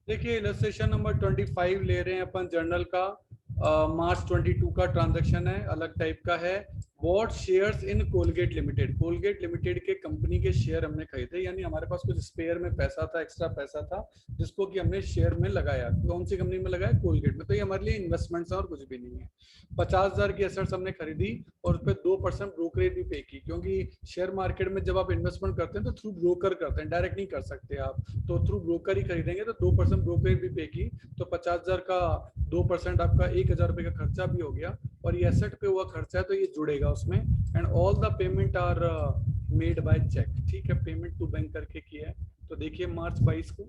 देखिए illustration number 25 ले रहे हैं अपन जर्नल का। मार्च 22 का ट्रांजैक्शन है, अलग टाइप का है। Bought shares in Colgate limited, Colgate limited के कंपनी के शेयर हमने खरीदे, यानी हमारे पास कुछ स्पेयर में पैसा था, एक्स्ट्रा पैसा था, जिसको कि हमने शेयर में लगाया। कौन सी कंपनी में लगाया? कोलगेट में। तो ये हमारे लिए इन्वेस्टमेंट है और कुछ भी नहीं है। 50,000 की एसेट्स हमने खरीदी और उस पर 2% ब्रोकरेज भी पे की, क्योंकि शेयर मार्केट में जब आप इन्वेस्टमेंट करते हैं तो थ्रू ब्रोकर करते हैं, डायरेक्ट नहीं कर सकते आप। तो थ्रू ब्रोकर ही खरीदेंगे तो 2% ब्रोकरेज भी पे की। तो 50,000 का 2% आपका 1,000 रुपए का खर्चा भी हो गया, और ये एसेट पे हुआ खर्चा है तो ये जुड़ेगा उसमें। And all the payment are made by cheque. ठीक है, पेमेंट टू बैंक करके किया है। तो देखिए मार्च 22 को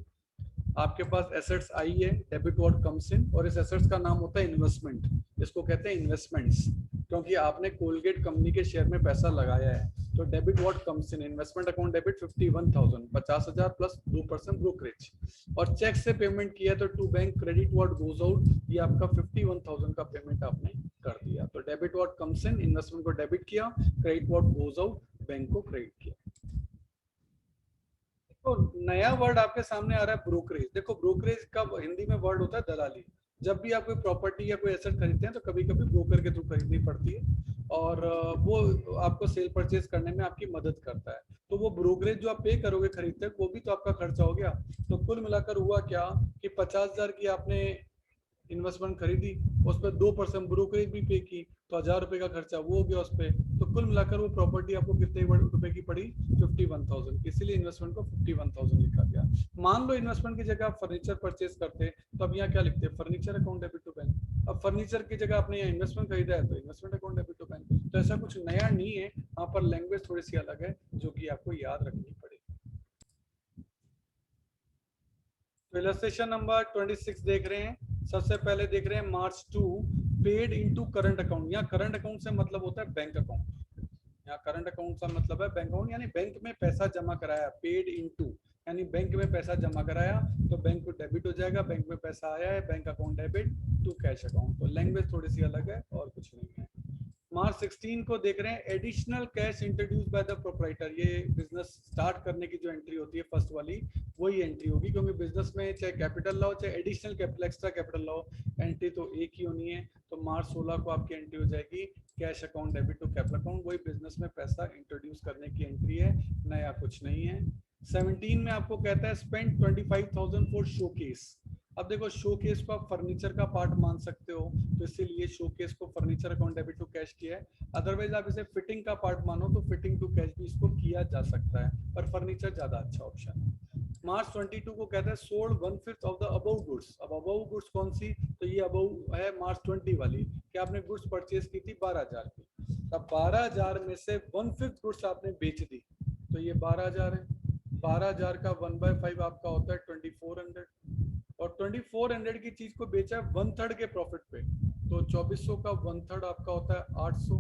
आपके पास एसेट्स आई है, डेबिट व्हाट कम्स इन, और इस एसेट्स का नाम होता है इन्वेस्टमेंट। इसको कहते हैं इन्वेस्टमेंट्स, क्योंकि आपने कोलगेट कंपनी के शेयर में पैसा लगाया है। तो debit what comes in, investment account debit 51,000, 50,000 plus 2% brokerage, और चेक से पेमेंट किया तो to bank credit what goes out, ये आपका 51,000 का पेमेंट आपने कर दिया। तो debit what comes in, investment को डेबिट किया, credit what goes out, bank को क्रेडिट किया। तो नया वर्ड आपके सामने आ रहा है ब्रोकरेज। देखो ब्रोकरेज का हिंदी में वर्ड होता है दलाली। जब भी आप कोई प्रॉपर्टी या कोई एसेट खरीदते हैं तो कभी कभी ब्रोकर के थ्रू खरीदनी पड़ती है, और वो आपको सेल परचेज करने में आपकी मदद करता है। तो वो ब्रोकरेज जो आप पे करोगे खरीदते हैं वो भी तो आपका खर्चा हो गया। तो कुल मिलाकर हुआ क्या कि 50,000 की आपने इन्वेस्टमेंट खरीदी, उस पर 2% ब्रोकरेज भी पे की, तो 1,000 रुपए का खर्चा वो हो गया उस पर। तो कुल मिलाकर वो प्रॉपर्टी आपको कितने रुपए की पड़ी? 51,000। इसीलिए इन्वेस्टमेंट को 51,000 लिखा गया। मान लो इन्वेस्टमेंट की जगह आप फर्नीचर परचेज करते, तो अब यहाँ क्या लिखते हैं? Furniture account debit to bank. अब फर्नीचर की जगह आपने यहाँ इन्वेस्टमेंट खरीदा है तो investment account debit to bank. तो ऐसा कुछ नया नहीं है, यहाँ पर लैंग्वेज थोड़ी सी अलग है जो कि आपको याद रखनी पड़ेगी। तो इलस्ट्रेशन नंबर 26 देख रहे हैं। सबसे पहले देख रहे हैं मार्च 2, पेड इनटू करंट अकाउंट। यहाँ करंट अकाउंट से मतलब होता है बैंक अकाउंट। यहाँ करंट अकाउंट का मतलब है बैंक अकाउंट, यानी बैंक में पैसा जमा कराया। पेड इनटू यानी बैंक में पैसा जमा कराया, तो बैंक को डेबिट हो जाएगा। बैंक में पैसा आया है, bank account debit to cash account. तो लैंग्वेज थोड़ी सी अलग है और कुछ नहीं है। मार्च 16 को देख रहे हैं, additional cash introduce by the proprietor. ये बिजनेस स्टार्ट करने की जो एंट्री होती है फर्स्ट वाली, वही एंट्री होगी, क्योंकि बिजनेस में चाहे कैपिटल लाओ चाहे एडिशनल कैपिटल एक्स्ट्रा कैपिटल लाओ, एंट्री तो एक ही होनी है। तो मार्च 16 को आपकी एंट्री हो जाएगी cash account debit to capital account. वही बिजनेस में पैसा इंट्रोड्यूस करने की एंट्री है, नया कुछ नहीं है। 17 में आपको कहता है स्पेंड 25,000 फॉर शोकेस। अब देखो शोकेस को आप फर्नीचर का पार्ट मान सकते हो, तो इसीलिए शोकेस को furniture account debit to cash किया है। अदरवाइज आप इसे फिटिंग का पार्ट मानो तो फिटिंग टू कैश भी इसको किया जा सकता है, पर फर्नीचर ज्यादा अच्छा ऑप्शन है। मार्च 22 को कहता है sold 1/5 of the above goods. अब अबव गुड्स कौन सी? तो ये अबव है मार्च 20 वाली, कि आपने गुड्स परचेज की थी 12,000 की। अब 12,000 में से 1/5 गुड्स आपने बेच दी, तो ये 12,000 है। 12,000 का 1/5 आपका होता है 2400, और 2400 की चीज को बेचा है 1/3 के प्रॉफिट पे, तो 2400 का 1/3 आपका होता है 800।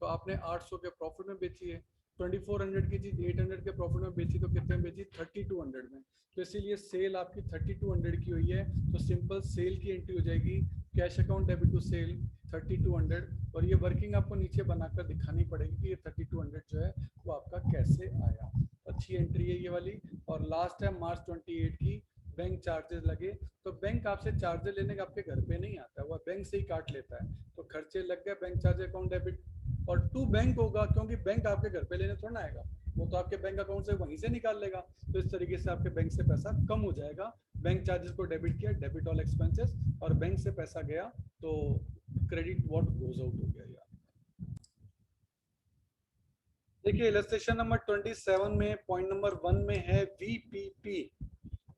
तो आपने 800 के प्रॉफिट में बेची है। 2400 की चीज 800 के प्रॉफिट में बेची, तो कितने में बेची? 3200 में। तो इसीलिए सेल आपकी 3200 की हुई है। तो सिंपल सेल की एंट्री हो जाएगी cash account debit to sale 3200, और ये वर्किंग आपको नीचे बनाकर दिखानी पड़ेगी कि ये 3200 जो है वो आपका कैसे आया। अच्छी एंट्री है ये वाली। और लास्ट है मार्च 28 की, बैंक चार्जेस लगे। तो बैंक आपसे चार्जेस लेने का आपके घर पे नहीं आता है, वह बैंक से ही काट लेता है। तो खर्चे लग गए, बैंक चार्ज अकाउंट डेबिट। और टू बैंक होगा, क्योंकि बैंक आपके घर पे लेने थोड़ा ना आएगा, वो तो आपके बैंक अकाउंट से वहीं से निकाल लेगा। तो इस तरीके से आपके बैंक से पैसा कम हो जाएगा। बैंक चार्जेस को डेबिट किया, डेबिट ऑल एक्सपेंसेस, और बैंक से पैसा गया तो क्रेडिट व्हाट गोज आउट हो गया यार। देखिए इलस्ट्रेशन नंबर 27 में पॉइंट नंबर 1 में है वीपीपी।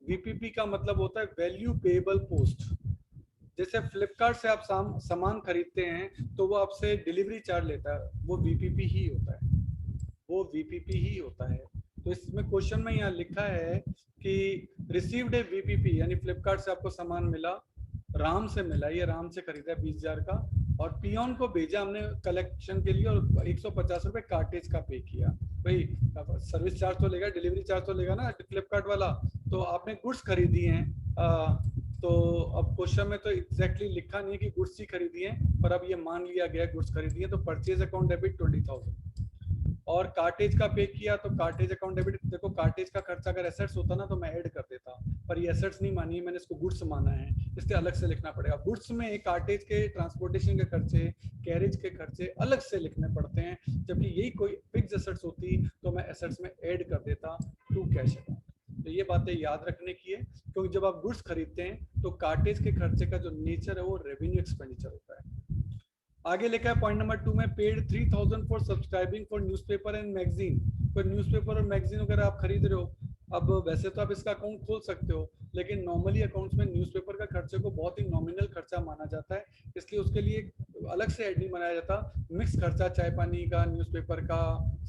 वीपीपी का मतलब होता है वैल्यू पेएबल पोस्ट। जैसे फ्लिपकार्ट से आप सामान खरीदते हैं तो वो आपसे डिलीवरी चार्ज लेता है, वो वीपीपी ही होता है, वो वीपीपी ही होता है। तो इसमें क्वेश्चन में यहाँ लिखा है कि रिसीव्ड ए वीपीपी, यानी फ्लिपकार्ट से आपको सामान मिला, राम से मिला, ये राम से खरीदा 20,000 का, और पियोन को भेजा हमने कलेक्शन के लिए, और 150 रुपए कार्टेज का पे किया। भाई सर्विस चार्ज तो लेगा, डिलीवरी चार्ज तो लेगा ना फ्लिपकार्ट वाला। तो आपने गुड्स खरीदी हैं, तो अब क्वेश्चन में तो एग्जैक्टली लिखा नहीं है कि गुड्स ही खरीदी है, पर अब ये मान लिया गया गुड्स खरीदी है। तो परचेज अकाउंट डेबिट 20,000, और कार्टेज का पे किया तो कार्टेज अकाउंट डेबिट। देखो कार्टेज का खर्चा अगर एसेट्स होता ना तो मैं ऐड कर देता, पर ये एसेट्स नहीं मानी है मैंने, इसको गुड्स माना है, इसलिए अलग से लिखना पड़ेगा। गुड्स में कार्टेज के ट्रांसपोर्टेशन के खर्चे, कैरेज के खर्चे अलग से लिखने पड़ते हैं, जबकि यही कोई फिक्स एसेट्स होती तो मैं एसेट्स में ऐड कर देता टू कैश अकाउंट। तो ये बातें याद रखने की है, क्योंकि जब आप गुड्स खरीदते हैं तो कार्टेज के खर्चे का जो नेचर है वो रेवेन्यू एक्सपेंडिचर होता है। आगे लिखा है पॉइंट नंबर 2 में, paid 3000 for subscribing for newspaper and magazine. कोई न्यूज़पेपर और मैगजीन वगैरह आप खरीद रहे हो, अब वैसे तो आप इसका अकाउंट खोल सकते हो, लेकिन नॉर्मली अकाउंट्स में न्यूज़पेपर का खर्चे को बहुत ही नॉमिनल खर्चा माना जाता है, इसलिए उसके लिए अलग से ऐड नहीं बनाया जाता। मिक्स खर्चा, चाय पानी का, न्यूज़पेपर का,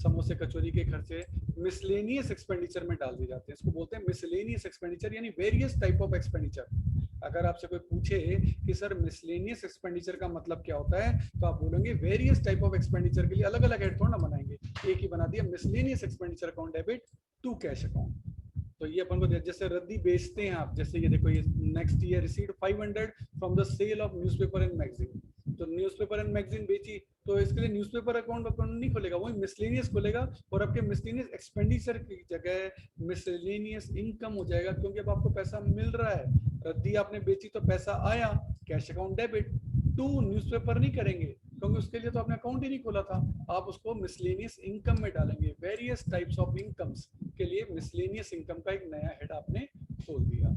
समोसे कचौरी के खर्चे मिसलेनियस एक्सपेंडिचर में डाल दिए जाते हैं। इसको बोलते हैं मिसलेनियस एक्सपेंडिचर, यानी वेरियस टाइप ऑफ एक्सपेंडिचर। अगर आपसे कोई पूछे कि सर मिसलेनियस एक्सपेंडिचर का मतलब क्या होता है, तो आप बोलेंगे वेरियस टाइप ऑफ एक्सपेंडिचर के लिए अलग अलग हेड थोड़ा ना बनाएंगे, एक ही बना दिया, miscellaneous expenditure account debit to cash account. तो ये अपन को जैसे रद्दी बेचते हैं आप, जैसे ये देखो, ये next year received 500 from the sale of newspaper and magazine. तो न्यूज़पेपर एंड मैगजीन बेची, तो इसके लिए न्यूज़पेपर अकाउंट नहीं खोलेगा, वही मिसलेनियस खोलेगा, और आपके मिसलेनियस एक्सपेंडिचर की जगह मिसलेनियस इनकम हो जाएगा, क्योंकि अब आपको पैसा मिल रहा है। रद्दी आपने बेची तो पैसा आया, cash account debit to newspaper नहीं करेंगे, क्योंकि उसके लिए तो आपने अकाउंट ही नहीं खोला था, आप उसको मिसलेनियस इनकम में डालेंगे। वेरियस टाइप्स ऑफ इनकम्स के लिए मिसलेनियस इनकम का एक नया हेड आपने खोल दिया।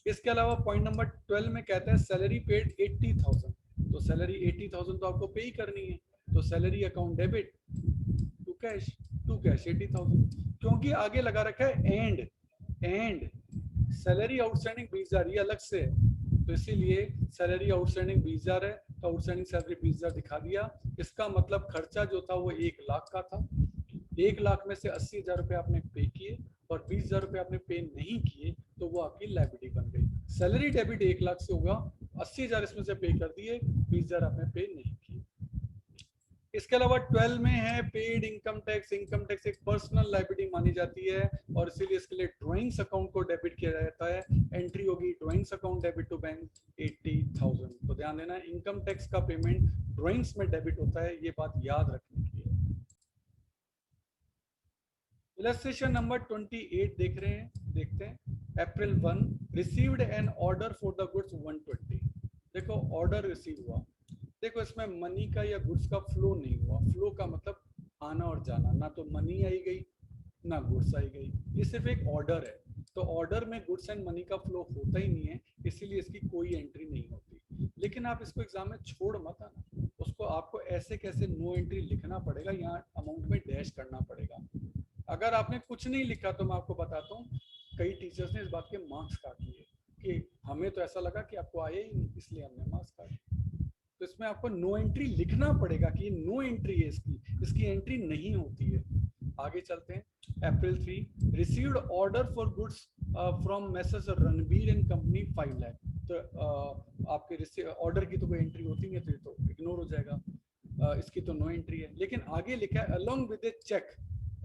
इसके अलावा पॉइंट नंबर 12 में कहता है सैलरी पेड 80,000। तो सैलरी 80,000 तो आपको पे ही करनी है, तो salary account debit to cash 80,000, क्योंकि आगे लगा रखा है एंड सैलरी आउटस्टैंडिंग 20,000, ये अलग से है, तो इसीलिए सैलरी आउटस्टैंडिंग 20,000 है, तो आउटस्टैंडिंग सैलरी 20,000 दिखा दिया। इसका मतलब खर्चा जो था वो 1 लाख का था, 1 लाख में से 80,000 रुपए आपने पे किए और 20,000 रुपए आपने पे नहीं किए, तो वो आपकी लायबिलिटी बन गई। सैलरी डेबिट 1 लाख से होगा, 80,000 इसमें से पे कर दिए, 20,000 आपने पे नहीं किए। इसके अलावा 12 में है paid income tax. Income tax एक पर्सनल लायबिलिटी मानी जाती है, और इसीलिए इसके लिए ड्राइंग्स अकाउंट को डेबिट किया जाता है। एंट्री होगी drawings account debit to bank 80,000। तो ध्यान देना, इनकम टैक्स का पेमेंट ड्राइंग्स में डेबिट होता है, ये बात याद रखने की है। इलस्ट्रेशन नंबर 28 देख रहे हैं, देखते हैं। अप्रैल 1 received an order for the goods 120। देखो ऑर्डर रिसीव हुआ, देखो इसमें मनी का या गुड्स का फ्लो नहीं हुआ। फ्लो का मतलब आना और जाना, ना तो मनी आई गई ना गुड्स आई गई, ये सिर्फ एक ऑर्डर है। तो ऑर्डर में गुड्स एंड मनी का फ्लो होता ही नहीं है, इसीलिए इसकी कोई एंट्री नहीं होती। लेकिन आप इसको एग्जाम में छोड़ मत आना, उसको आपको ऐसे कैसे नो एंट्री लिखना पड़ेगा, यहाँ अमाउंट में डैश करना पड़ेगा। अगर आपने कुछ नहीं लिखा तो मैं आपको बताता हूँ, कई टीचर्स ने इस बात के मार्क्स काट लिए कि हमें तो ऐसा लगा कि आपको आया ही नहीं, इसलिए हमने मार्क्स काटे। तो इसमें आपको नो एंट्री लिखना पड़ेगा कि ये नो एंट्री है, इसकी एंट्री नहीं होती है। आगे चलते हैं। अप्रैल 3 received order for goods from message Ranbir and company 5 lakh. तो आपके ऑर्डर की तो कोई एंट्री होती नहीं है, तो ये तो इग्नोर हो जाएगा, इसकी तो नो एंट्री है। लेकिन आगे लिखा है along with a cheque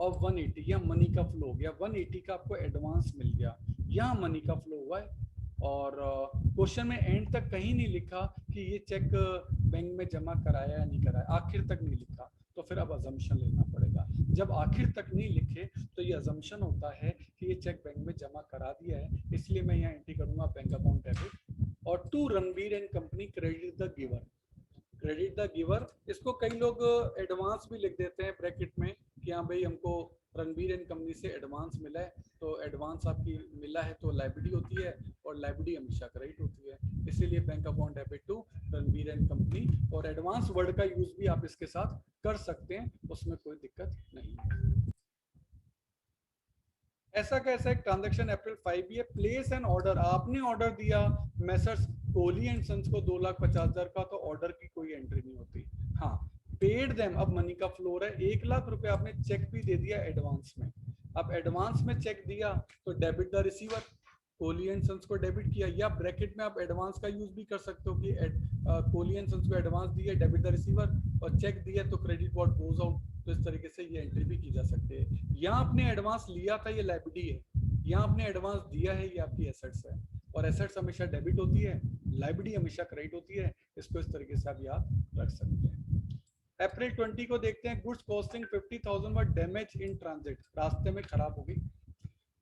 of 180, या मनी का फ्लो हो गया, 180 का आपको एडवांस मिल गया, यहाँ मनी का फ्लो हुआ है। और क्वेश्चन में एंड तक कहीं नहीं लिखा कि ये चेक बैंक में जमा कराया या नहीं कराया, आखिर तक नहीं लिखा, तो फिर अब अजम्पशन लेना पड़ेगा। जब आखिर तक नहीं लिखे तो ये अजम्पशन होता है कि ये चेक बैंक में जमा करा दिया है, इसलिए मैं यहाँ एंट्री करूंगा बैंक अकाउंट डेबिट। और to Ranbir and company credit the giver. Credit the giver, इसको कई लोग एडवांस भी लिख देते हैं ब्रैकेट में कि हाँ भाई हमको रणबीर एंड कंपनी से एडवांस मिला है, तो एडवांस आपकी मिला है तो लायबिलिटी होती है, और लायबिलिटी हमेशा क्रेडिट होती है, इसीलिए bank account debit to Ranbir and company. और एडवांस वर्ड का यूज भी आप इसके साथ कर सकते हैं, उसमें कोई दिक्कत नहीं है। ऐसा कैसा एक ट्रांजैक्शन अप्रैल 5 भी है। प्लेस एन ऑर्डर, आपने ऑर्डर दिया मैसर्स कोहली एंड सन्स को 2,50,000 का, तो ऑर्डर की कोई एंट्री नहीं होती। हाँ, पेड देम, अब मनी का फ्लो है, 1 लाख रुपए आपने चेक भी दे दिया एडवांस में। अब एडवांस में चेक दिया तो debit the receiver, Kohli and sons को डेबिट किया, या ब्रैकेट में आप एडवांस का यूज भी कर सकते हो कि कोहली एंड सन्स को एडवांस दिया, डेबिट द रिसीवर, और चेक दिया तो क्रेडिट व्हाट गोज आउट। तो इस तरीके से ये एंट्री भी की जा सकती है। यहाँ आपने एडवांस लिया था, ये लायबिलिटी है, यहाँ आपने एडवांस दिया है, ये आपकी एसेट्स है, और एसेट्स हमेशा डेबिट होती है, लायबिलिटी हमेशा क्रेडिट होती है। इसको इस तरीके से आप याद रख सकते हैं। अप्रैल 20 को देखते हैं, goods costing 50,000 were damage in transit, रास्ते में खराब हो गई।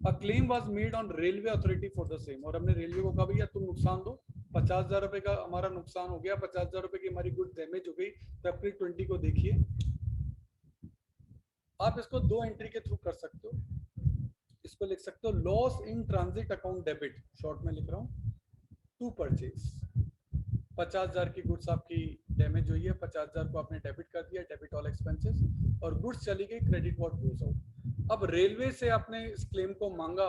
A claim was made on railway authority for the same, और हमने रेलवे को कहा भैया तुम नुकसान दो, 50,000 रुपए का हमारा नुकसान हो गया, 50,000 रुपए की हमारी गुड डैमेज हो गई। तो अप्रैल 20 को देखिए, आप इसको दो एंट्री के थ्रू कर सकते हो। इसको लिख सकते हो loss in transit account debit, short में लिख रहा हूँ, टू परचेज। 50,000 की गुड्स आपकी डैमेज हुई है, 50,000 को आपने डेबिट कर दिया, डेबिट ऑल एक्सपेंसेस, और गुड्स चली गई, क्रेडिट व्हाट गोज आउट। अब रेलवे से आपने इस क्लेम को मांगा,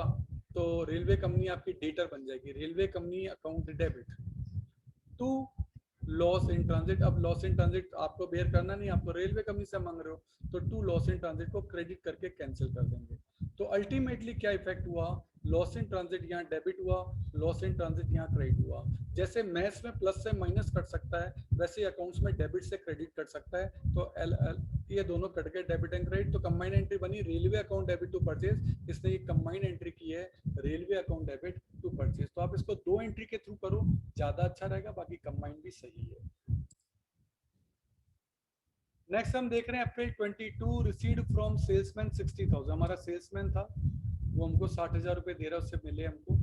तो रेलवे कंपनी आपकी डेटर बन जाएगी, railway company account debit to loss in transit. अब लॉस इन ट्रांजिट आपको बेयर करना नहीं, आप तो रेलवे कंपनी से मांग रहे हो, तो टू लॉस इन ट्रांजिट को क्रेडिट करके कैंसिल कर देंगे। तो अल्टीमेटली क्या इफेक्ट हुआ, लॉस इन ट्रांजिट यहाँ डेबिट हुआ, लॉस इन ट्रांजिट यहाँ क्रेडिट हुआ। जैसे मैथ्स में प्लस से माइनस कट सकता है, वैसे अकाउंट्स में डेबिट से क्रेडिट कट सकता है। तो ये दोनों कट गए, डेबिट एंड क्रेडिट, तो कंबाइंड एंट्री बनी railway account debit to purchase. इसने ये कंबाइंड एंट्री की है, railway account debit to purchase. तो आप इसको दो एंट्री के थ्रू करो, ज्यादा अच्छा रहेगा, बाकी कंबाइंड भी सही है। नेक्स्ट हम देख रहे हैं अप्रैल 22, रिसीव्ड फ्रॉम सेल्समैन 60,000। हमारा सेल्समैन था, वो हमको 60,000 रुपए दे रहा है, उससे मिले हमको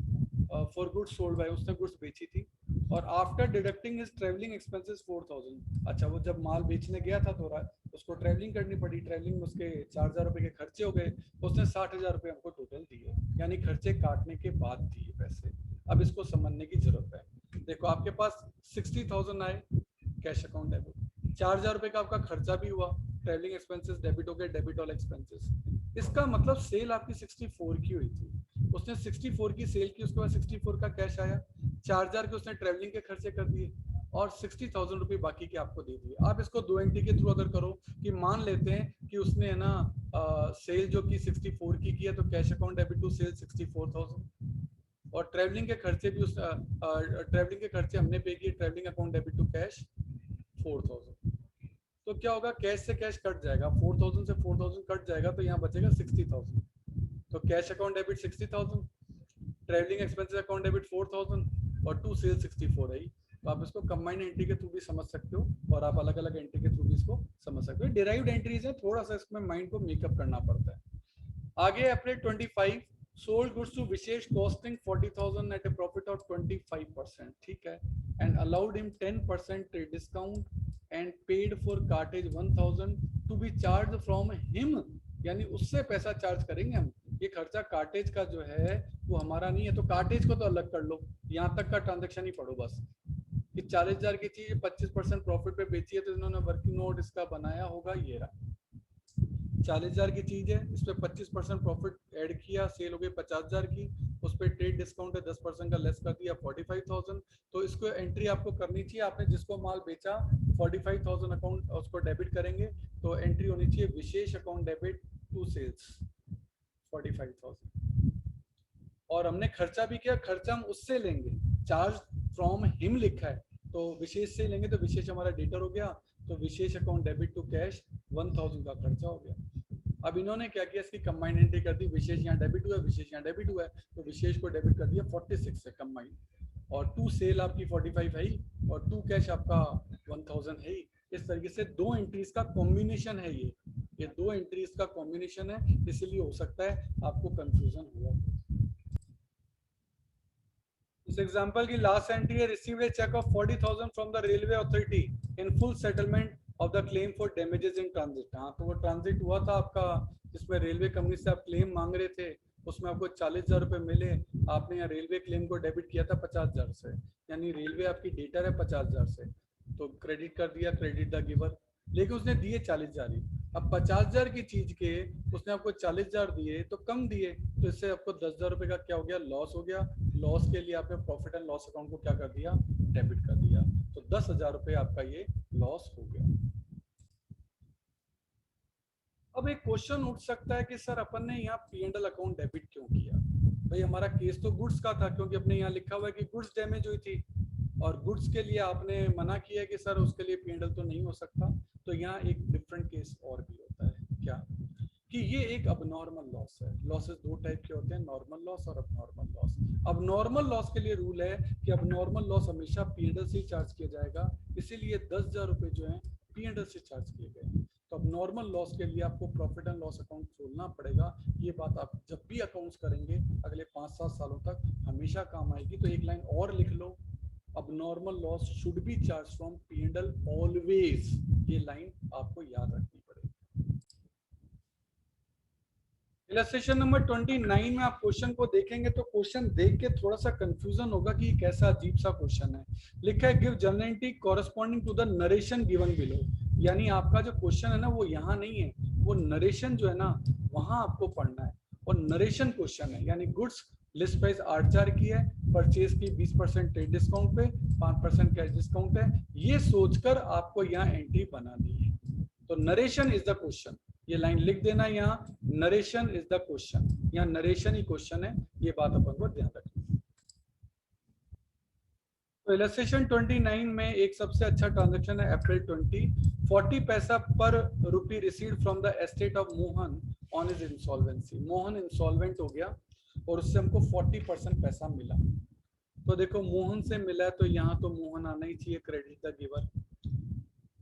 फॉर गुड्स सोल्ड बाय, उसने गुड्स बेची थी। और after deducting his travelling expenses 4,000। अच्छा, वो जब माल बेचने गया था तो उसको ट्रैवलिंग करनी पड़ी, ट्रैवलिंग में उसके 4,000 रुपए के खर्चे हो गए, उसने 60,000 रुपए हमको टोटल दिए, यानी खर्चे काटने के बाद दिए पैसे। अब इसको समझने की जरूरत है। देखो आपके पास 60,000 आए कैश अकाउंट डेबिट, 4,000 रुपए का आपका खर्चा भी हुआ, ट्रैवलिंग एक्सपेंसेस डेबिट हो गए, डेबिट ऑल एक्सपेंसेस। इसका मतलब सेल आपकी 64 की हुई थी, उसने 64 की सेल की, उसके बाद 64 का कैश आया, 4,000 के उसने ट्रैवलिंग के खर्चे कर दिए, और 60,000 रुपए बाकी के आपको दे दिए। आप इसको दो एंट्री के थ्रू अगर करो, कि मान लेते हैं कि उसने है ना सेल जो की 64 की है, तो cash account debit to sale 64,000, और ट्रैवलिंग के खर्चे भी उस ट्रैवलिंग के खर्चे हमने पे किए, travelling account debit to cash 4,000। तो क्या होगा, कैश से कैश कट जाएगा, 4,000 से 4,000 कट जाएगा, तो यहाँ बचेगा 60,000। तो cash account debit 60,000, travelling expenses account debit 4,000, और टू सेल 64 है। तो आप इसको कंबाइंड एंट्री के थ्रू भी समझ सकते हो, और आप अलग अलग एंट्री के थ्रू भी इसको समझ सकते हो। डिराइव्ड एंट्रीज है, थोड़ा सा इसमें माइंड को मेकअप करना पड़ता है। आगे April 25, sold goods to Vishesh costing 40,000 at a profit of 25%, ठीक है, and allowed him 10% discount and paid for cartage 1,000 to be charge from him, यानी उससे पैसा चार्ज करेंगे हम। ये खर्चा कार्टेज का जो है वो हमारा नहीं है, तो कार्टेज को तो अलग कर लो, यहाँ तक का ट्रांजेक्शन ही पढ़ो बस, कि 40,000 की चीज 25% प्रॉफिट पे बेची है, तो इन्होंने वर्किंग नोट इसका बनाया होगा, ये रहा 40,000 की चीज है, इस पे 25% प्रॉफिट ऐड किया, सेल हो गई 50,000 की, उस पर ट्रेड डिस्काउंट है 10% का लेस कर दिया 45,000। तो इसको एंट्री आपको करनी चाहिए, आपने जिसको माल बेचा 45,000 अकाउंट उसको डेबिट करेंगे, तो एंट्री होनी चाहिए विशेष अकाउंट डेबिट टू सेल्स 45,000। और हमने खर्चा भी किया, खर्चा हम उससे लेंगे, चार्ज फ्रॉम हिम लिखा है, तो विशेष से लेंगे, तो विशेष हमारा डेटर हो गया, तो विशेष अकाउंट डेबिट टू कैश 1,000 का खर्चा हो गया। अब इन्होंने क्या किया, इसकी कंबाइंड एंट्री कर दी, विशेष यहाँ डेबिट हुआ, विशेष यहाँ डेबिट हुआ है, तो विशेष को डेबिट कर दिया 46 से कंबाइंड, और टू सेल आपकी 45 है ही, और टू कैश आपका 1,000 है ही। इस तरीके से दो एंट्रीज का कॉम्बिनेशन है, ये दो एंट्रीज का कॉम्बिनेशन है, इसलिए हो सकता है आपको कंफ्यूजन हुआ। इस एग्जांपल की लास्ट एंट्री है, received a cheque of 40,000 from the railway authority in full settlement of the claim for damages in transit. हाँ, तो वो ट्रांजिट हुआ था आपका, जिसमें रेलवे कंपनी से आप क्लेम मांग रहे थे, उसमें आपको 40,000 रुपए मिले, आपने यहाँ रेलवे क्लेम को डेबिट किया था 50,000 से, यानी रेलवे आपकी डेटर है 50,000 से, तो क्रेडिट कर दिया, क्रेडिट द गिवर, लेकिन उसने दिए 40,000 ही। अब 50,000 की चीज के उसने आपको 40,000 दिए, तो कम दिए, तो इससे आपको 10,000 रुपए का क्या हो गया, लॉस हो गया। लॉस के लिए आपने प्रॉफिट एंड लॉस अकाउंट को क्या कर दिया, डेबिट कर दिया, तो 10,000 रुपए आपका ये लॉस हो गया। अब एक क्वेश्चन उठ सकता है कि सर अपन ने यहाँ P&L अकाउंट डेबिट क्यों किया? भाई हमारा केस तो गुड्स का था, क्योंकि अपने यहाँ लिखा हुआ है कि गुड्स डैमेज हुई थी, और गुड्स के लिए आपने मना किया कि सर उसके लिए P&L तो नहीं हो सकता। तो यहाँ एक डिफरेंट केस और भी होता है, क्या कि ये एक अबनॉर्मल लॉस है। लॉसेस दो टाइप के होते हैं, नॉर्मल लॉस और अबनॉर्मल लॉस। अबनॉर्मल लॉस के लिए रूल है कि अबनॉर्मल लॉस हमेशा P&L से ही चार्ज किया जाएगा, इसीलिए 10,000 रुपए जो है P&L से चार्ज किए गए। तो अब नॉर्मल लॉस के लिए आपको प्रॉफिट एंड लॉस अकाउंट खोलना पड़ेगा। ये बात आप जब भी अकाउंट्स करेंगे अगले 5-7 सालों तक हमेशा काम आएगी। तो एक लाइन और लिख लो, अब normal loss should be charge from P&L always. ये लाइन आपको याद रखनी पड़ेगी। इलस्ट्रेशन नंबर 29 में आप क्वेश्चन को देखेंगे तो क्वेश्चन देख के थोड़ा सा कंफ्यूजन होगा कि कैसा अजीब सा क्वेश्चन है। लिखा है give journal entry corresponding to the narration given below. यानी आपका जो क्वेश्चन है ना वो यहाँ नहीं है, वो नरेशन जो है ना वहां आपको पढ़ना है। और नरेशन क्वेश्चन है, यानी गुड्स लिस्ट प्राइस 8,000 की है, परचेज की 20% ट्रेड डिस्काउंट पे, 5% कैश डिस्काउंट है, ये सोचकर आपको यहाँ एंट्री बनानी है। तो नरेशन इज द क्वेश्चन, ये लाइन लिख देना यहाँ, नरेशन इज द क्वेश्चन, यहाँ नरेशन ही क्वेश्चन है, ये बात अपन को ध्यान रखनी है। तो इलस्ट्रेशन 29 में एक सबसे अच्छा ट्रांजैक्शन है अप्रैल 20, 40 पैसा पर rupee received from the estate of Mohan on his insolvency. Mohan insolvent हो गया और उससे हमको 40% पैसा मिला। तो देखो मोहन से मिला है तो यहाँ तो मोहन आना ही चाहिए, क्रेडिट द गिवर।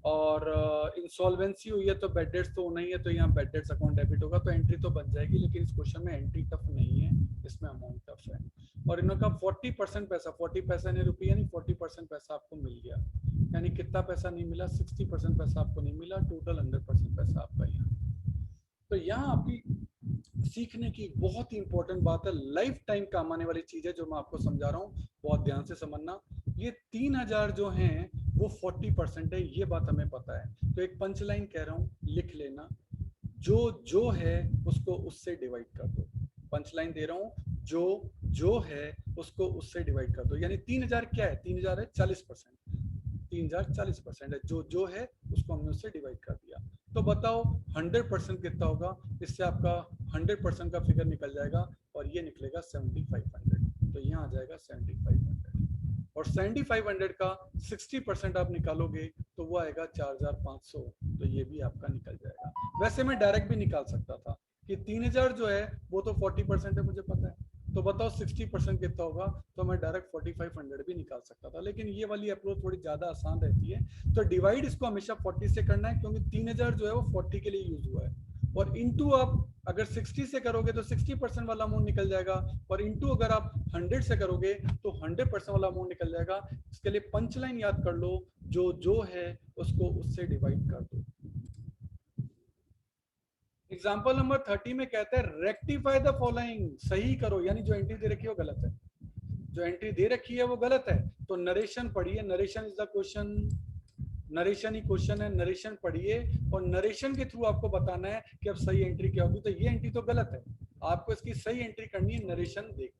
और इंसॉल्वेंसी हुई है तो बैड डेट्स तो होना ही है, तो यहाँ बैड डेट्स अकाउंट डेबिट होगा, तो एंट्री तो बन जाएगी। लेकिन इस क्वेश्चन में एंट्री टफ नहीं है, इसमें अमाउंट टफ है। और इन्होंने कहा 40% पैसा, 40 पैसा नहीं रुपये यानी 40% पैसा आपको मिल गया। यानी कितना पैसा नहीं मिला, 60% पैसा आपको नहीं मिला, टोटल 100% पैसा आपका यहाँ। तो यहाँ आपकी सीखने की बहुत ही इंपॉर्टेंट बात है, लाइफ टाइम काम आने वाली चीज है जो मैं आपको समझा रहा हूँ, बहुत ध्यान से समझना। ये 3,000 जो हैं वो 40% है, ये बात हमें पता है। तो एक पंच लाइन कह रहा हूँ, लिख लेना, जो है उसको उससे डिवाइड कर दो। पंच लाइन दे रहा हूँ, जो है उसको उससे डिवाइड कर दो। यानी 3,000 क्या है, 3,000 है 40%, 3,000 40% है, जो है उसको हमने उससे डिवाइड कर दिया। तो बताओ 100% कितना होगा, इससे आपका 100% का फिगर निकल जाएगा और ये निकलेगा 7,500। तो यहाँ आ जाएगा 7,500 और 7,500 का 60% आप निकालोगे तो वो आएगा 4,500। तो ये भी आपका निकल जाएगा। वैसे मैं डायरेक्ट भी निकाल सकता था कि 3,000 जो है वो तो 40% है, मुझे पता है, तो बताओ 60% कितना होगा, तो मैं डायरेक्ट 4,500 भी निकाल सकता था। लेकिन ये वाली अप्रोच थोड़ी ज्यादा आसान रहती है। तो डिवाइड इसको हमेशा 40 से करना है, क्योंकि 3,000 जो है वो 40 के लिए यूज हुआ है। और इंटू आप अगर 60 से करोगे तो 60% वाला अमाउंट निकल जाएगा, और इंटू अगर आप 100 से करोगे तो 100% वाला अमाउंट निकल जाएगा। इसके लिए पंच लाइन याद कर लो, जो है उसको उससे डिवाइड कर दो। एग्जाम्पल नंबर 30 में कहते हैं रेक्टिफाई द फॉलोइंग, सही करो, यानी जो एंट्री दे रखी है वो गलत है, जो एंट्री दे रखी है वो गलत है। तो नरेशन पढ़िए, narration is the question, narration he question है, नरेशन पढ़िए और नरेशन के थ्रू आपको बताना है कि अब सही एंट्री क्या होगी। तो ये एंट्री तो गलत है, आपको इसकी सही एंट्री करनी है नरेशन देख